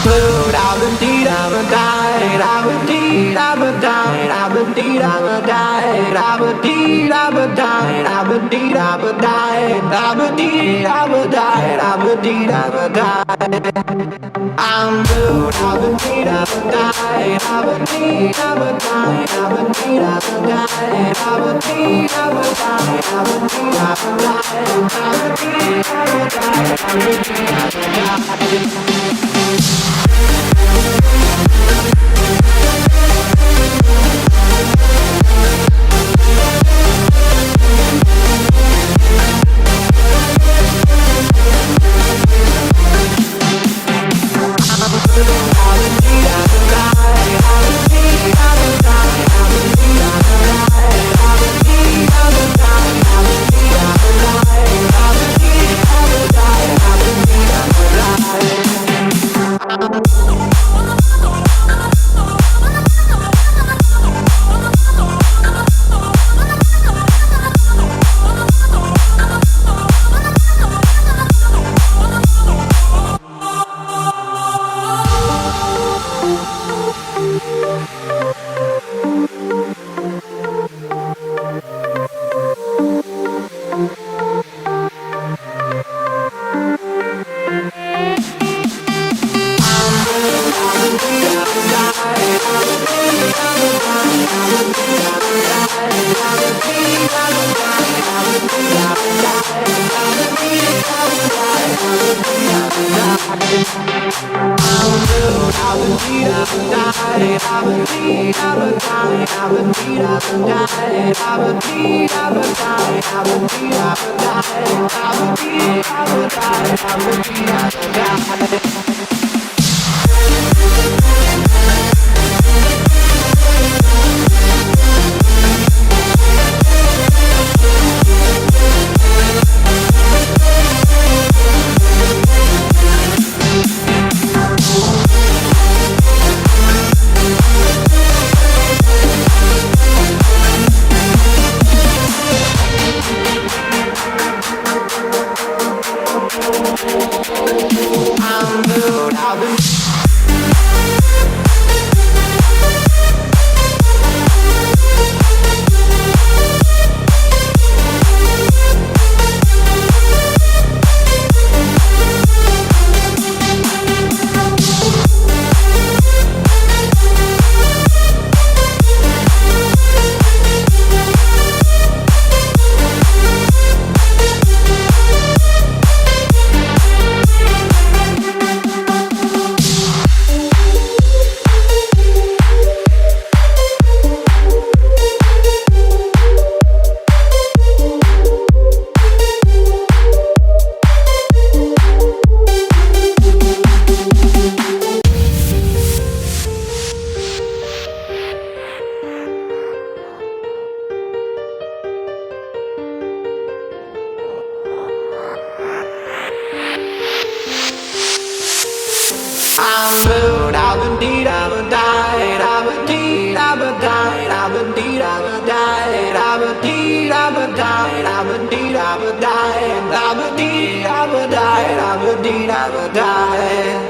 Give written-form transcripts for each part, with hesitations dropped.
blue, I've been deed, I've been died, I've been deed, I've been died, I've been deed, I've been died, I've been deed, I've been died, I've been deed, I've been died, I've been deed, I've been died, I've been deed, I've been died. I'm blue, I've been deed, I've been died, I've been deed, I've been died, I've been deed, I've been died, I've been deed, I've been died, I've been deed, I've been died, I've been deed, I've been died, I've been deed, I've been died. I'm blue, I've been deed, I've been died, I've been deed, I've been died, I've been deed, I've been died, I've been deed, I've been died, I've been deed, I've been died, I've been deed, I've been died, I've been deed, I've been died.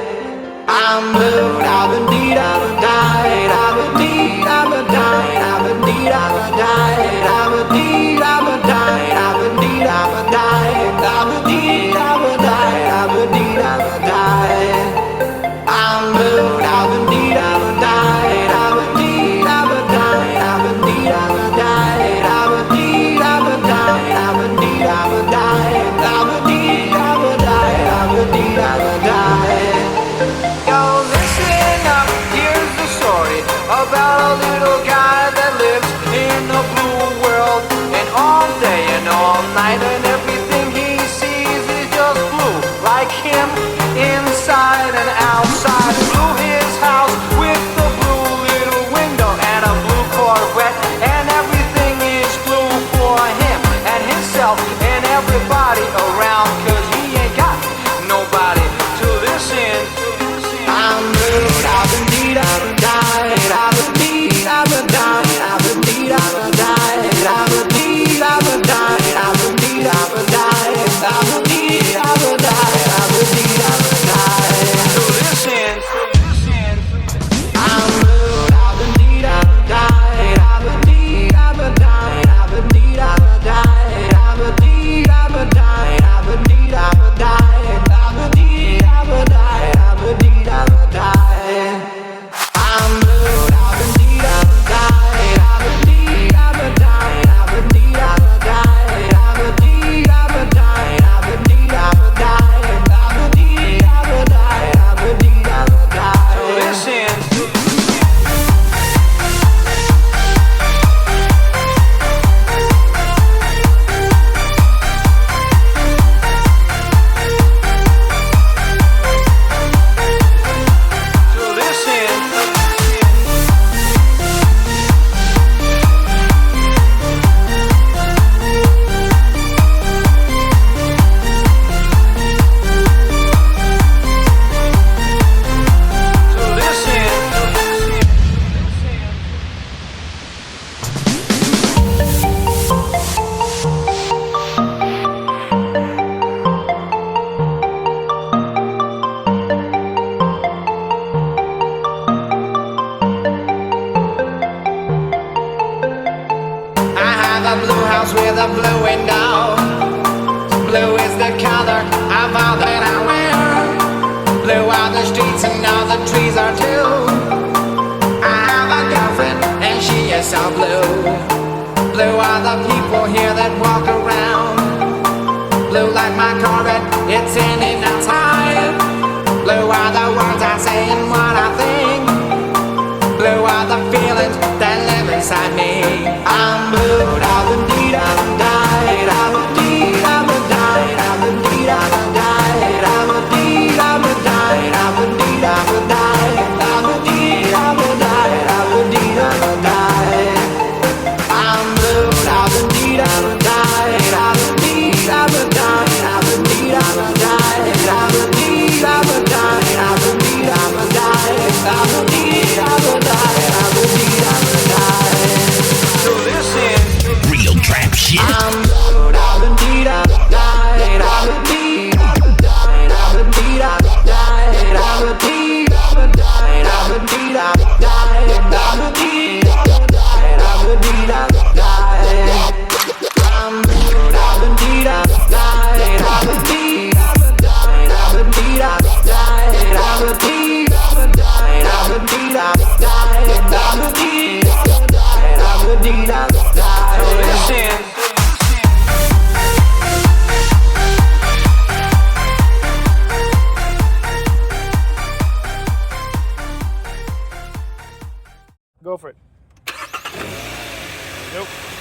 I'm blue, I've been deed, I've been died, I've been deed, I've been died, I've been deed, I've been died, I've been deed, I've been died, I've been deed, I've been died, I've been deed, I've been died, I've been deed, I've been died. I'm blue, I've been deed, I've been died, I've been deed, I've been died, I've been deed, I've been died, I've been deed, I've been died, I've been deed, I've been died, I've been deed, I've been died, I've been deed, I've been died. Yo, listen up, here's the story about a little guy that lives in a blue world, and all day and all night, and everything he sees is just blue, like him, inside and outside. Blue his house with a blue little window and a blue Corvette, and everything is blue for him and himself and everybody around, 'cause he ain't got nobody to listen. I'm blue, I've been deed, I've been died, I've been deed. house with a blue window. Blue is the color of all that I wear. Blue are the streets and all the trees are too. I have a girlfriend and she is so blue. Blue are the people here that walk around. Blue like my Corvette, it's in and outside. Blue are the words I say and what I think. Blue are the feelings that live inside me. I'm blue, da-ba-dee, da-ba-dee, da-ba-dee, da-ba-dee, da-ba-dee, da-ba-dee, da-ba-dee, da-ba-dee, da-ba-dee, da-ba-dee, da-ba-dee, da-ba-dee, da-ba-dee. I'm blue, da-ba-dee, da-ba-dee, da-ba-dee, da-ba-dee, da-ba-dee, da-ba-dee, da-ba-dee, da-ba-dee, da-ba-dee, so this is real trap shit. I'm blue, da-ba-dee, da-ba-dee, da-ba-dee, da-ba-dee, da-ba-dee, da-ba-dee, da-ba-dee, da-ba-dee, da-ba-dee, da-ba-dee, da-ba-dee, da-ba-dee. I'm blue, da-ba-dee, da-ba-dee, da-ba-dee, da-ba-dee, da-ba-dee, da-ba-dee, Go for it. Nope.